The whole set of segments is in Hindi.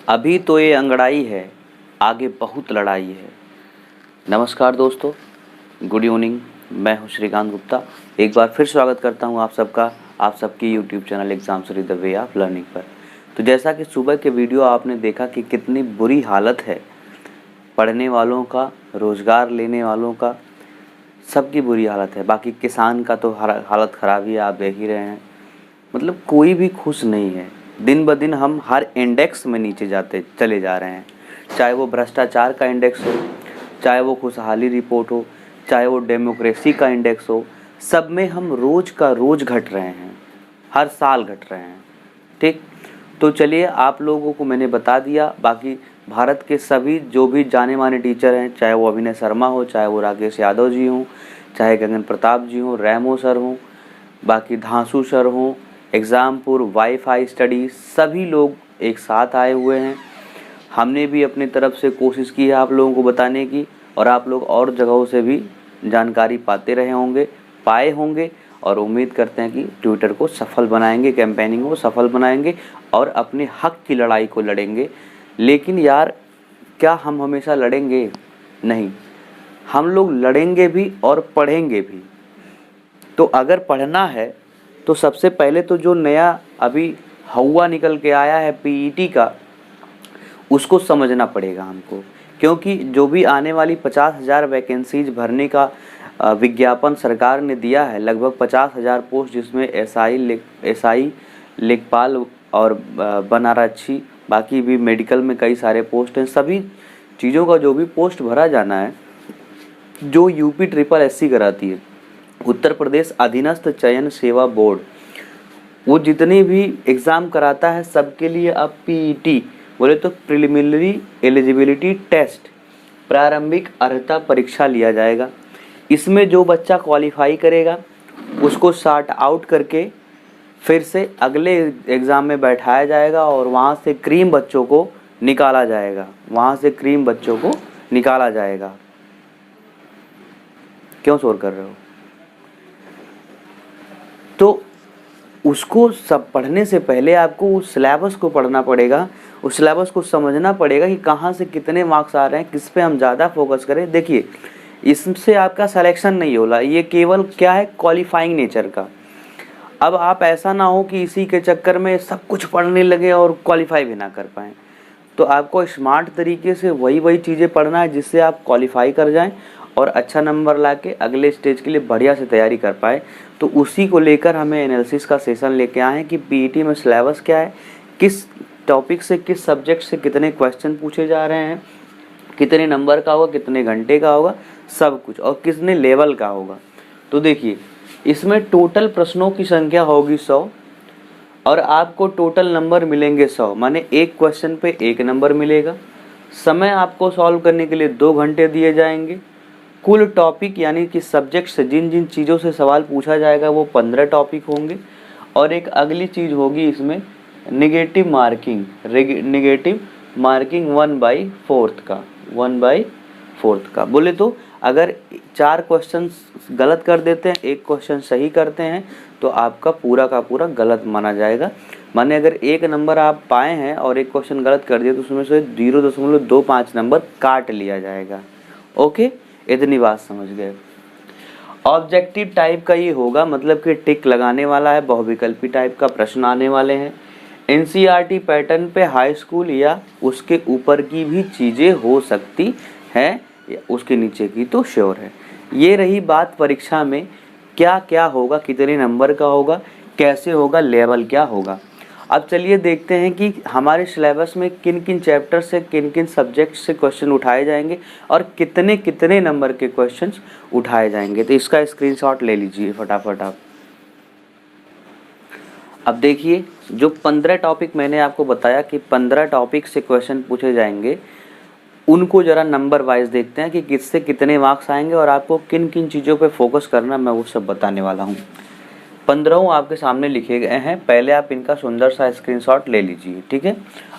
अभी तो ये अंगड़ाई है, आगे बहुत लड़ाई है। नमस्कार दोस्तों, गुड इवनिंग। मैं हूं श्रीकांत गुप्ता। एक बार फिर स्वागत करता हूं आप सबका, आप सबकी यूट्यूब चैनल एग्जाम्सरी द वे ऑफ लर्निंग पर। तो जैसा कि सुबह के वीडियो आपने देखा कि कितनी बुरी हालत है पढ़ने वालों का, रोज़गार लेने वालों का, सबकी बुरी हालत है। बाकी किसान का तो हालत ख़राब ही है, आप देख ही रहे हैं। मतलब कोई भी खुश नहीं है। दिन ब दिन हम हर इंडेक्स में नीचे जाते चले जा रहे हैं, चाहे वो भ्रष्टाचार का इंडेक्स हो, चाहे वो खुशहाली रिपोर्ट हो, चाहे वो डेमोक्रेसी का इंडेक्स हो, सब में हम रोज़ का रोज़ घट रहे हैं, हर साल घट रहे हैं। ठीक, तो चलिए आप लोगों को मैंने बता दिया। बाकी भारत के सभी जो भी जाने माने टीचर हैं, चाहे वो अभिनय शर्मा हो, चाहे वो राकेश यादव जी हों, चाहे गगन प्रताप जी हों, रैमो सर हों, बाकी धांसू सर हों, एग्ज़ामपुर, वाईफाई स्टडी, सभी लोग एक साथ आए हुए हैं। हमने भी अपनी तरफ से कोशिश की है आप लोगों को बताने की, और आप लोग और जगहों से भी जानकारी पाते रहे होंगे, पाए होंगे, और उम्मीद करते हैं कि ट्विटर को सफल बनाएंगे, कैंपेनिंग को सफल बनाएंगे और अपने हक की लड़ाई को लड़ेंगे। लेकिन यार, क्या हम हमेशा लड़ेंगे? नहीं, हम लोग लड़ेंगे भी और पढ़ेंगे भी। तो अगर पढ़ना है तो सबसे पहले तो जो नया अभी हवा निकल के आया है पीईटी का, उसको समझना पड़ेगा हमको। क्योंकि जो भी आने वाली 50,000 वैकेंसीज भरने का विज्ञापन सरकार ने दिया है, लगभग 50,000 पोस्ट, जिसमें एसआई, लेखपाल और बनारक्षी, बाकी भी मेडिकल में कई सारे पोस्ट हैं। सभी चीज़ों का जो भी पोस्ट भरा जाना है, जो यूपी ट्रिपल एससी कराती है, उत्तर प्रदेश अधीनस्थ चयन सेवा बोर्ड, वो जितने भी एग्ज़ाम कराता है सबके लिए अब पीईटी, बोले तो प्रिलिमिनरी एलिजिबिलिटी टेस्ट, प्रारंभिक अर्हता परीक्षा लिया जाएगा। इसमें जो बच्चा क्वालिफाई करेगा उसको सॉर्ट आउट करके फिर से अगले एग्ज़ाम में बैठाया जाएगा और वहाँ से क्रीम बच्चों को निकाला जाएगा। क्यों शोर कर रहे हो? तो उसको सब पढ़ने से पहले आपको उस सिलेबस को पढ़ना पड़ेगा, उस सिलेबस को समझना पड़ेगा कि कहाँ से कितने मार्क्स आ रहे हैं, किस पे हम ज़्यादा फोकस करें। देखिए, इससे आपका सिलेक्शन नहीं होला, ये केवल क्या है, क्वालिफाइंग नेचर का। अब आप ऐसा ना हो कि इसी के चक्कर में सब कुछ पढ़ने लगे और क्वालिफाई भी ना कर पाएँ। तो आपको स्मार्ट तरीके से वही चीज़ें पढ़ना है जिससे आप क्वालिफाई कर जाएं और अच्छा नंबर लाके अगले स्टेज के लिए बढ़िया से तैयारी कर पाए। तो उसी को लेकर हमें एनालिसिस का सेशन लेके आए हैं कि पीईटी में सिलेबस क्या है, किस टॉपिक से, किस सब्जेक्ट से कितने क्वेश्चन पूछे जा रहे हैं, कितने नंबर का होगा, कितने घंटे का होगा, सब कुछ, और कितने लेवल का होगा। तो देखिए, इसमें टोटल प्रश्नों की संख्या होगी 100 और आपको टोटल नंबर मिलेंगे 100, माने एक क्वेश्चन पे 1 नंबर मिलेगा। समय आपको सॉल्व करने के लिए 2 घंटे दिए जाएंगे। कुल टॉपिक यानी कि सब्जेक्ट से जिन जिन चीज़ों से सवाल पूछा जाएगा वो 15 टॉपिक होंगे। और एक अगली चीज़ होगी इसमें नेगेटिव मार्किंग 1/4 का। बोले तो अगर 4 क्वेश्चन गलत कर देते हैं, 1 क्वेश्चन सही करते हैं, तो आपका पूरा का पूरा गलत माना जाएगा। माने अगर 1 नंबर आप पाए हैं और 1 क्वेश्चन गलत कर दिए तो उसमें से 0.25 नंबर काट लिया जाएगा। ओके, इतनी बात समझ गए। ऑब्जेक्टिव टाइप का ये होगा, मतलब कि टिक लगाने वाला है, बहुविकल्पी टाइप का प्रश्न आने वाले हैं। एनसीईआरटी पैटर्न पे हाई स्कूल या उसके ऊपर की भी चीज़ें हो सकती हैं, उसके नीचे की तो श्योर है। ये रही बात परीक्षा में क्या क्या होगा, कितने नंबर का होगा, कैसे होगा, लेवल क्या होगा। अब चलिए देखते हैं कि हमारे सिलेबस में किन किन चैप्टर से, किन किन सब्जेक्ट से क्वेश्चन उठाए जाएंगे और कितने कितने नंबर के क्वेश्चंस उठाए जाएंगे। तो इसका स्क्रीनशॉट ले लीजिए फटाफट आप। अब देखिए, जो 15 टॉपिक मैंने आपको बताया कि 15 टॉपिक से क्वेश्चन पूछे जाएंगे, उनको ज़रा नंबर वाइज देखते हैं कि किससे कितने मार्क्स आएंगे और आपको किन किन चीज़ों पे फोकस करना, मैं वो सब बताने वाला हूँ। 15 आपके सामने लिखे गए हैं, पहले आप इनका सुंदर सा स्क्रीनशॉट ले लीजिए, ठीक है।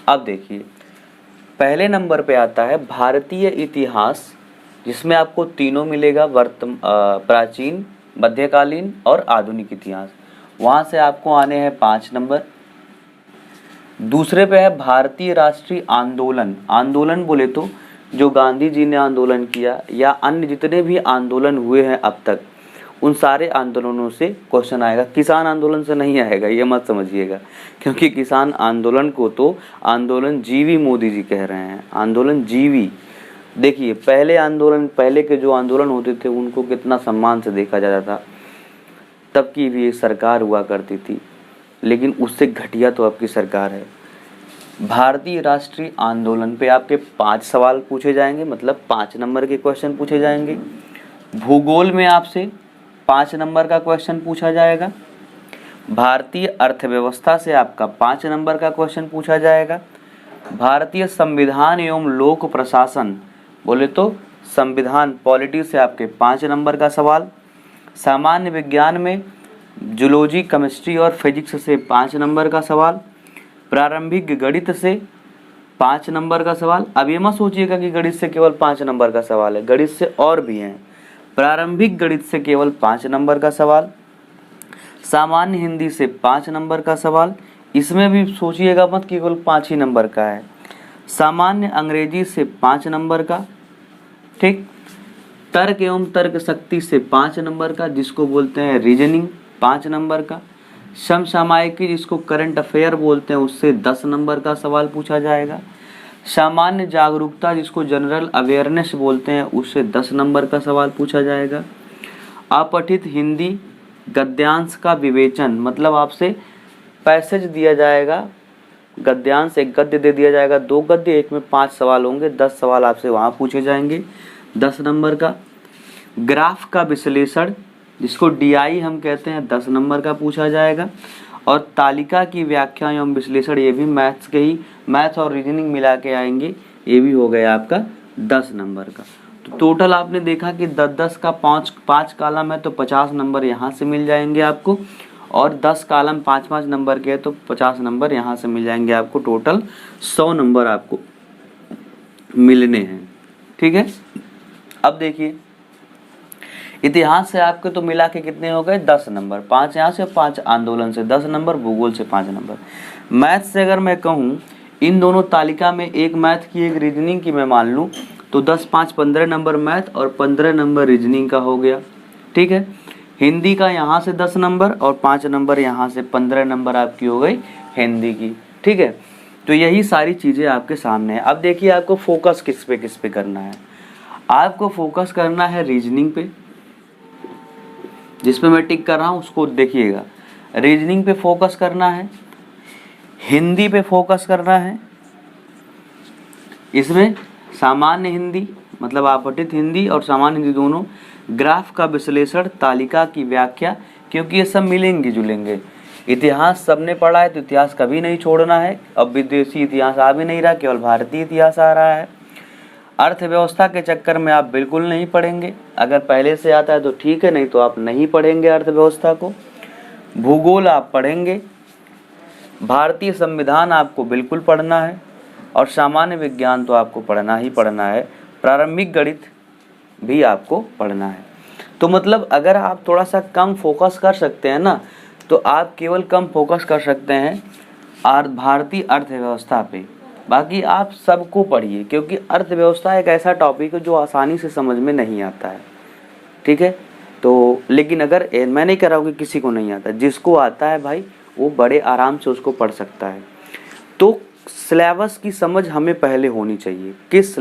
अब देखिए, पहले नंबर पे आता है भारतीय इतिहास, जिसमें आपको तीनों मिलेगा, प्राचीन, मध्यकालीन और आधुनिक इतिहास। वहाँ से आपको आने हैं 5 नंबर। दूसरे पे है भारतीय राष्ट्रीय आंदोलन। आंदोलन बोले तो जो गांधी जी ने आंदोलन किया या अन्य जितने भी आंदोलन हुए हैं अब तक, उन सारे आंदोलनों से क्वेश्चन आएगा। किसान आंदोलन से नहीं आएगा, ये मत समझिएगा, क्योंकि किसान आंदोलन को तो आंदोलन जीवी मोदी जी कह रहे हैं, आंदोलन जीवी। देखिए पहले के जो आंदोलन होते थे उनको कितना सम्मान से देखा जाता था, तब की भी एक सरकार हुआ करती थी, लेकिन उससे घटिया तो अब की सरकार है। भारतीय राष्ट्रीय आंदोलन पे आपके 5 सवाल पूछे जाएंगे, मतलब 5 नंबर के क्वेश्चन पूछे जाएंगे। भूगोल में आपसे 5 नंबर का क्वेश्चन पूछा जाएगा। भारतीय अर्थव्यवस्था से आपका 5 नंबर का क्वेश्चन पूछा जाएगा। भारतीय संविधान एवं लोक प्रशासन बोले तो संविधान पॉलिटी से आपके 5 नंबर का सवाल। सामान्य विज्ञान में जूलॉजी, केमिस्ट्री और फिजिक्स से 5 नंबर का सवाल। प्रारंभिक गणित से 5 नंबर का सवाल। अब ये मत सोचिएगा कि गणित से केवल 5 नंबर का सवाल है, गणित से और भी हैं। प्रारंभिक गणित से केवल 5 नंबर का सवाल। सामान्य हिंदी से 5 नंबर का सवाल, इसमें भी सोचिएगा मत कि केवल 5 ही नंबर का है। सामान्य अंग्रेजी से 5 नंबर का, ठीक। तर्क एवं तर्क शक्ति से 5 नंबर का, जिसको बोलते हैं रीजनिंग, 5 नंबर का। समसामयिकी जिसको करंट अफेयर बोलते हैं, उससे 10 नंबर का सवाल पूछा जाएगा। सामान्य जागरूकता जिसको जनरल अवेयरनेस बोलते हैं, उससे 10 नंबर का सवाल पूछा जाएगा। अपठित हिंदी गद्यांश का विवेचन, मतलब आपसे पैसेज दिया जाएगा, गद्यांश एक गद्य दे दिया जाएगा, 2 गद्य, एक में 5 सवाल होंगे, 10 सवाल आपसे वहाँ पूछे जाएंगे, 10 नंबर का। ग्राफ का विश्लेषण जिसको DI हम कहते हैं, 10 नंबर का पूछा जाएगा। और तालिका की व्याख्या एवं विश्लेषण, ये भी मैथ्स के ही, मैथ्स और रीजनिंग मिला के आएंगे, ये भी हो गया आपका 10 नंबर का। तो टोटल आपने देखा कि 10-10 का 5 कालम है, तो 50 नंबर यहाँ से मिल जाएंगे आपको, और 10 कालम 5-5 नंबर के है तो 50 नंबर यहाँ से मिल जाएंगे आपको। टोटल 100 नंबर आपको मिलने हैं, ठीक है। अब देखिए इतिहास से आपके तो मिला के कितने हो गए, 10 नंबर, 5 यहाँ से, 5 आंदोलन से 10 नंबर, भूगोल से 5 नंबर। मैथ से अगर मैं कहूँ इन दोनों तालिका में, एक मैथ की एक रीजनिंग की मैं मान लूँ, तो 10-5 15 नंबर मैथ और 15 नंबर रीजनिंग का हो गया, ठीक है। हिंदी का यहाँ से 10 नंबर और 5 नंबर यहाँ से, 15 नंबर आपकी हो गई हिंदी की, ठीक है। तो यही सारी चीज़ें आपके सामने हैं। अब देखिए आपको फोकस किस पे करना है। आपको फोकस करना है रीजनिंग पे, जिस पे मैं टिक कर रहा हूँ उसको देखिएगा। रीजनिंग पे फोकस करना है, हिंदी पे फोकस करना है, इसमें सामान्य हिंदी मतलब अपठित हिंदी और सामान्य हिंदी दोनों, ग्राफ का विश्लेषण, तालिका की व्याख्या, क्योंकि ये सब मिलेंगे जुलेंगे। इतिहास सबने पढ़ा है तो इतिहास कभी नहीं छोड़ना है। अब विदेशी इतिहास आ भी नहीं रहा, केवल भारतीय इतिहास आ रहा है। अर्थव्यवस्था के चक्कर में आप बिल्कुल नहीं पढ़ेंगे, अगर पहले से आता है तो ठीक है, नहीं तो आप नहीं पढ़ेंगे अर्थव्यवस्था को। भूगोल आप पढ़ेंगे, भारतीय संविधान आपको बिल्कुल पढ़ना है, और सामान्य विज्ञान तो आपको पढ़ना ही पढ़ना है। प्रारंभिक गणित भी आपको पढ़ना है। तो मतलब अगर आप थोड़ा सा कम फोकस कर सकते हैं ना, तो आप केवल कम फोकस कर सकते हैं भारतीय अर्थव्यवस्था पे, बाकी आप सबको पढ़िए, क्योंकि अर्थव्यवस्था एक ऐसा टॉपिक है जो आसानी से समझ में नहीं आता है, ठीक है। तो लेकिन अगर मैं नहीं कह रहा हूँ कि किसी को नहीं आता, जिसको आता है भाई वो बड़े आराम से उसको पढ़ सकता है। तो सिलेबस की समझ हमें पहले होनी चाहिए, किस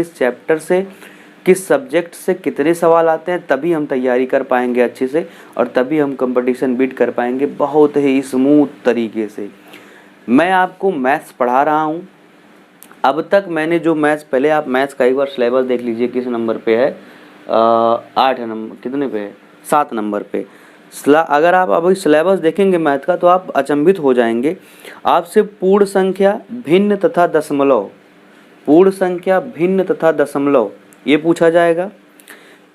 चैप्टर से, किस सब्जेक्ट से कितने सवाल आते हैं, तभी हम तैयारी कर पाएंगे अच्छे से, और तभी हम कंपटीशन बीट कर पाएंगे बहुत ही स्मूथ तरीके से। मैं आपको मैथ्स पढ़ा रहा हूँ, अब तक मैंने जो मैथ्स, पहले आप मैथ्स का एक बार सिलेबस देख लीजिए किस नंबर पे है, 8 नंबर, कितने पे है, 7 नंबर पे। अगर आप अभी सिलेबस देखेंगे मैथ का तो आप अचंभित हो जाएंगे। आपसे पूर्ण संख्या, भिन्न तथा दशमलव, पूर्ण संख्या, भिन्न तथा दशमलव ये पूछा जाएगा।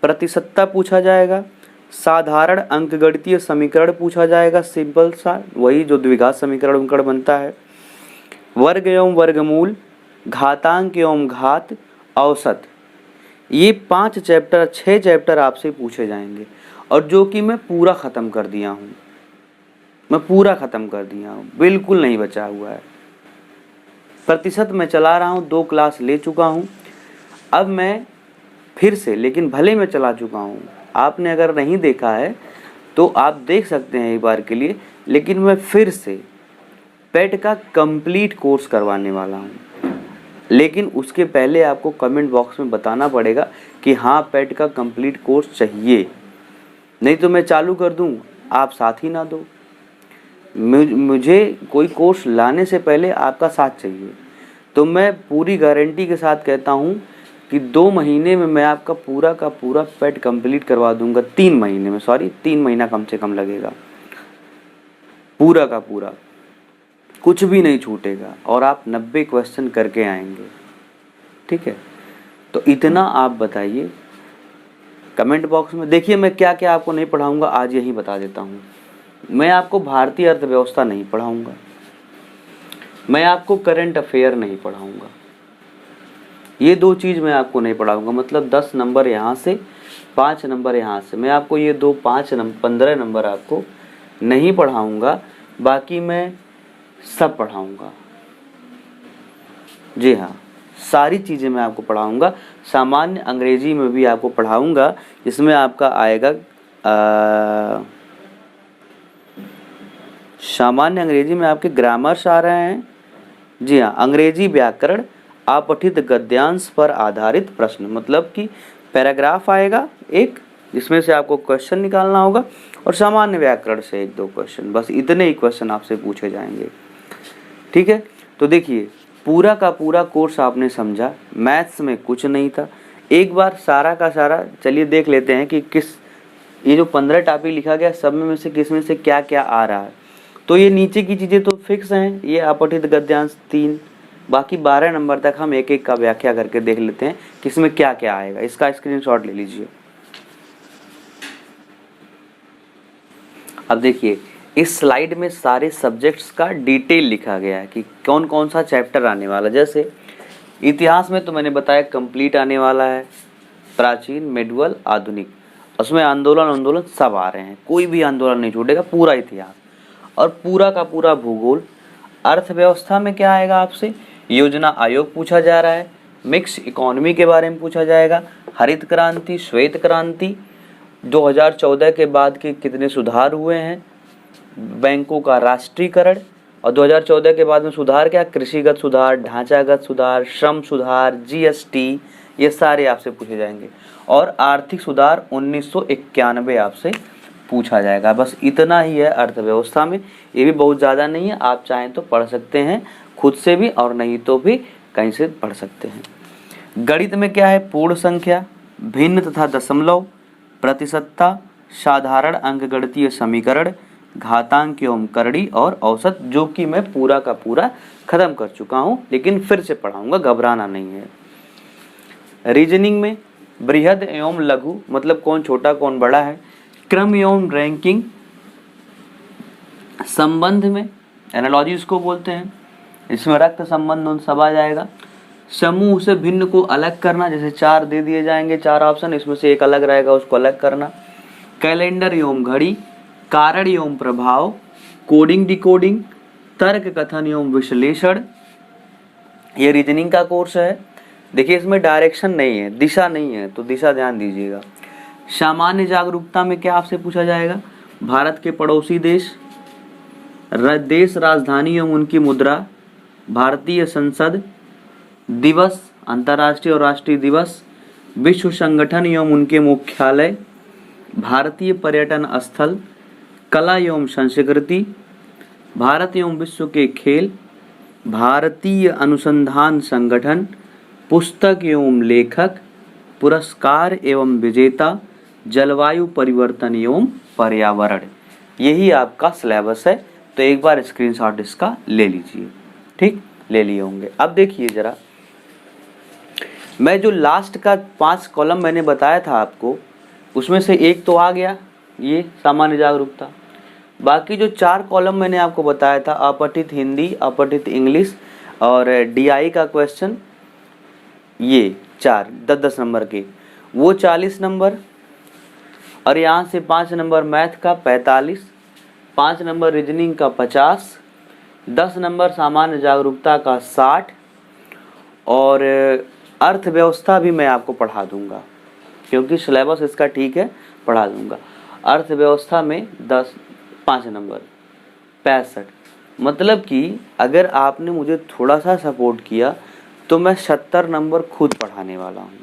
प्रतिशतता पूछा जाएगा। साधारण अंकगणितीय समीकरण पूछा जाएगा, सिंपल सा, वही जो द्विघात समीकरण बनता है। वर्ग एवं वर्गमूल, घातांक एवं घात, औसत, ये 5 चैप्टर, 6 चैप्टर आपसे पूछे जाएंगे, और जो कि मैं पूरा ख़त्म कर दिया हूँ, बिल्कुल नहीं बचा हुआ है। प्रतिशत मैं चला रहा हूँ, 2 क्लास ले चुका हूँ। अब मैं फिर से, लेकिन भले मैं चला चुका हूँ, आपने अगर नहीं देखा है तो आप देख सकते हैं एक बार के लिए, लेकिन मैं फिर से पेट का कंप्लीट कोर्स करवाने वाला हूँ। लेकिन उसके पहले आपको कमेंट बॉक्स में बताना पड़ेगा कि हाँ पेट का कंप्लीट कोर्स चाहिए, नहीं तो मैं चालू कर दूँ, आप साथ ही ना दो। मुझे कोई कोर्स लाने से पहले आपका साथ चाहिए। तो मैं पूरी गारंटी के साथ कहता हूँ कि 2 महीने में मैं आपका पूरा का पूरा पेट कंप्लीट करवा दूंगा। 3 महीने में, सॉरी 3 महीना कम से कम लगेगा, पूरा का पूरा, कुछ भी नहीं छूटेगा और आप 90 क्वेश्चन करके आएंगे। ठीक है, तो इतना आप बताइए कमेंट बॉक्स में। देखिए मैं क्या क्या आपको नहीं पढ़ाऊंगा, आज यही बता देता हूँ। मैं आपको भारतीय अर्थव्यवस्था नहीं पढ़ाऊंगा, मैं आपको करंट अफेयर नहीं पढ़ाऊंगा, ये 2 चीज़ मैं आपको नहीं पढ़ाऊंगा। मतलब 10 नंबर यहाँ से, 5 नंबर यहाँ से, मैं आपको ये 2 5 नंबर 15 नंबर आपको नहीं पढ़ाऊंगा। बाकी मैं सब पढ़ाऊंगा, जी हाँ, सारी चीज़ें मैं आपको पढ़ाऊंगा। सामान्य अंग्रेजी में भी आपको पढ़ाऊंगा, जिसमें आपका आएगा सामान्य अंग्रेजी में आपके ग्रामर्स आ रहे हैं, जी हाँ, अंग्रेजी व्याकरण, अपठित गद्यांश पर आधारित प्रश्न, मतलब कि पैराग्राफ आएगा एक, जिसमें से आपको क्वेश्चन निकालना होगा, और सामान्य व्याकरण से 1-2 क्वेश्चन, बस इतने ही क्वेश्चन आपसे पूछे जाएंगे। ठीक है, तो देखिए पूरा का पूरा कोर्स आपने समझा, मैथ्स में कुछ नहीं था। एक बार सारा का सारा चलिए देख लेते हैं कि किस, ये जो 15 टॉपिक लिखा गया सब में से किस में से क्या क्या आ रहा है। तो ये नीचे की चीज़ें तो फिक्स हैं, ये अपठित गद्यांश 3, बाकी 12 नंबर तक हम एक एक का व्याख्या करके देख लेते हैं किसमें क्या क्या आएगा। इसका स्क्रीनशॉट ले लीजिए। अब देखिए इस स्लाइड में सारे सब्जेक्ट्स का डिटेल लिखा गया है कि कौन कौन सा चैप्टर आने वाला। जैसे इतिहास में तो मैंने बताया कंप्लीट आने वाला है, प्राचीन, मेडुअल, आधुनिक, उसमें आंदोलन सब आ रहे हैं, कोई भी आंदोलन नहीं छूटेगा, पूरा इतिहास और पूरा का पूरा भूगोल। अर्थव्यवस्था में क्या आएगा आपसे, योजना आयोग पूछा जा रहा है, मिक्स इकोनॉमी के बारे में पूछा जाएगा, हरित क्रांति, श्वेत क्रांति, 2014 के बाद के कितने सुधार हुए हैं, बैंकों का राष्ट्रीयकरण, और 2014 के बाद में सुधार क्या, कृषिगत सुधार, ढांचागत सुधार, श्रम सुधार, जीएसटी, ये सारे आपसे पूछे जाएंगे, और आर्थिक सुधार 1991 आपसे पूछा जाएगा। बस इतना ही है अर्थव्यवस्था में, ये भी बहुत ज़्यादा नहीं है, आप चाहें तो पढ़ सकते हैं खुद से भी, और नहीं तो भी कहीं से पढ़ सकते हैं। गणित में क्या है, पूर्ण संख्या, भिन्न तथा दशमलव, प्रतिशतता, साधारण अंकगणितीय समीकरण, घातांक एवं करड़ी और औसत, जो कि मैं पूरा का पूरा खत्म कर चुका हूँ, लेकिन फिर से पढ़ाऊंगा, घबराना नहीं है। रीजनिंग में बृहद एवं लघु, मतलब कौन छोटा कौन बड़ा है, क्रम एवं रैंकिंग, संबंध में एनालॉजी इसको बोलते हैं, इसमें रक्त संबंध उन सब आ जाएगा। समूह से भिन्न को अलग करना, जैसे 4 दे दिए जाएंगे, 4 ऑप्शन, इसमें से एक अलग रहेगा, उसको अलग करना। कैलेंडर एवं घड़ी, कारण एवं प्रभाव, कोडिंग डिकोडिंग, तर्क कथन एवं विश्लेषण, ये रीजनिंग का कोर्स है। देखिए इसमें डायरेक्शन नहीं है, दिशा नहीं है, तो दिशा ध्यान दीजिएगा। सामान्य जागरूकता में क्या आपसे पूछा जाएगा, भारत के पड़ोसी देश, देश राजधानी एवं उनकी मुद्रा, भारतीय संसद, दिवस, अंतर्राष्ट्रीय और राष्ट्रीय दिवस, विश्व संगठन एवं उनके मुख्यालय, भारतीय पर्यटन स्थल, कला एवं संस्कृति, भारत एवं विश्व के खेल, भारतीय अनुसंधान संगठन, पुस्तक एवं लेखक, पुरस्कार एवं विजेता, जलवायु परिवर्तन एवं पर्यावरण। यही आपका सिलेबस है, तो एक बार स्क्रीनशॉट इसका ले लीजिए। ठीक, ले लिए होंगे। अब देखिए जरा, मैं जो लास्ट का 5 कॉलम मैंने बताया था आपको, उसमें से एक तो आ गया ये सामान्य जागरूकता, बाकी जो 4 कॉलम मैंने आपको बताया था, अपठित हिंदी, अपठित इंग्लिश और डीआई का क्वेश्चन, ये 4 10-10 नंबर के, वो 40 नंबर, और यहाँ से 5 नंबर मैथ का 45, 5 नंबर रीजनिंग का 50, 10 नंबर सामान्य जागरूकता का 60, और अर्थव्यवस्था भी मैं आपको पढ़ा दूंगा, क्योंकि सिलेबस इसका ठीक है, पढ़ा दूंगा। अर्थव्यवस्था में 5 नंबर 65, मतलब कि अगर आपने मुझे थोड़ा सा सपोर्ट किया तो मैं 70 नंबर खुद पढ़ाने वाला हूँ।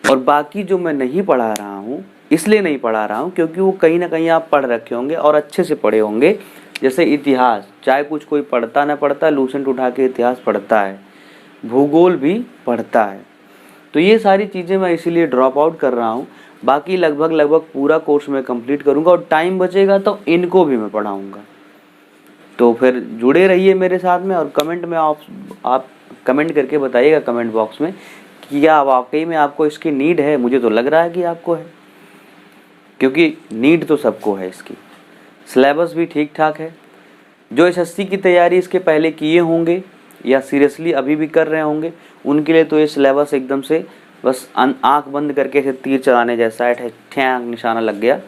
और बाकी जो मैं नहीं पढ़ा रहा हूँ, इसलिए नहीं पढ़ा रहा हूँ क्योंकि वो कहीं ना कहीं आप पढ़ रखे होंगे और अच्छे से पढ़े होंगे। जैसे इतिहास, चाहे कुछ कोई पढ़ता ना पढ़ता, लूसेंट उठा के इतिहास पढ़ता है, भूगोल भी पढ़ता है। तो ये सारी चीज़ें मैं इसीलिए ड्रॉप आउट कर रहा हूँ। बाकी लगभग पूरा कोर्स मैं कंप्लीट करूँगा और टाइम बचेगा तो इनको भी मैं पढ़ाऊँगा। तो फिर जुड़े रहिए मेरे साथ में, और कमेंट में आप कमेंट करके बताइएगा कमेंट बॉक्स में कि क्या वाकई में आपको इसकी नीड है। मुझे तो लग रहा है कि आपको है, क्योंकि नीड तो सबको है इसकी। सिलेबस भी ठीक ठाक है। जो एसएससी की तैयारी इसके पहले किए होंगे या सीरियसली अभी भी कर रहे होंगे, उनके लिए तो ये सिलेबस एकदम से बस आंख बंद करके ऐसे तीर चलाने जैसा है, ठैंक निशाना लग गया।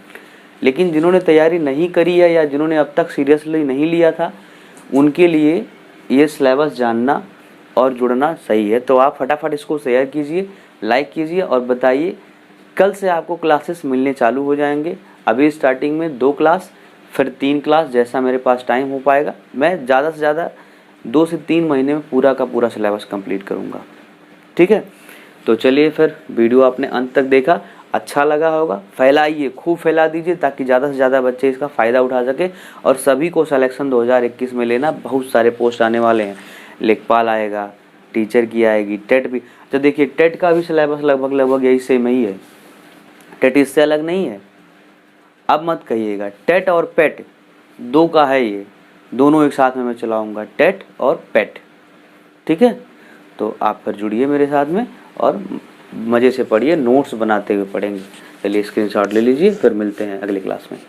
लेकिन जिन्होंने तैयारी नहीं करी है या जिन्होंने अब तक सीरियसली नहीं लिया था, उनके लिए ये सिलेबस जानना और जुड़ना सही है। तो आप फटाफट इसको शेयर कीजिए, लाइक कीजिए और बताइए। कल से आपको क्लासेस मिलने चालू हो जाएंगे। अभी स्टार्टिंग में 2 क्लास, फिर 3 क्लास, जैसा मेरे पास टाइम हो पाएगा। मैं ज़्यादा से ज़्यादा 2 से 3 महीने में पूरा का पूरा सिलेबस कंप्लीट करूँगा। ठीक है, तो चलिए फिर, वीडियो आपने अंत तक देखा, अच्छा लगा होगा, फैलाइए, खूब फैला दीजिए ताकि ज़्यादा से ज़्यादा बच्चे इसका फ़ायदा उठा सके। और सभी को सिलेक्शन 2021 में लेना। बहुत सारे पोस्ट आने वाले हैं, लेखपाल आएगा, टीचर की आएगी, टेट भी। तो देखिए, टेट का भी सिलेबस लगभग यही सेम ही है। टेट इससे अलग नहीं है। अब मत कहिएगा, टेट और पेट 2 का है, ये दोनों एक साथ में मैं चलाऊँगा, टेट और पेट। ठीक है, तो आप फिर जुड़िए मेरे साथ में और मज़े से पढ़िए, नोट्स बनाते हुए पढ़ेंगे। चलिए स्क्रीनशॉट ले लीजिए, फिर मिलते हैं अगली क्लास में।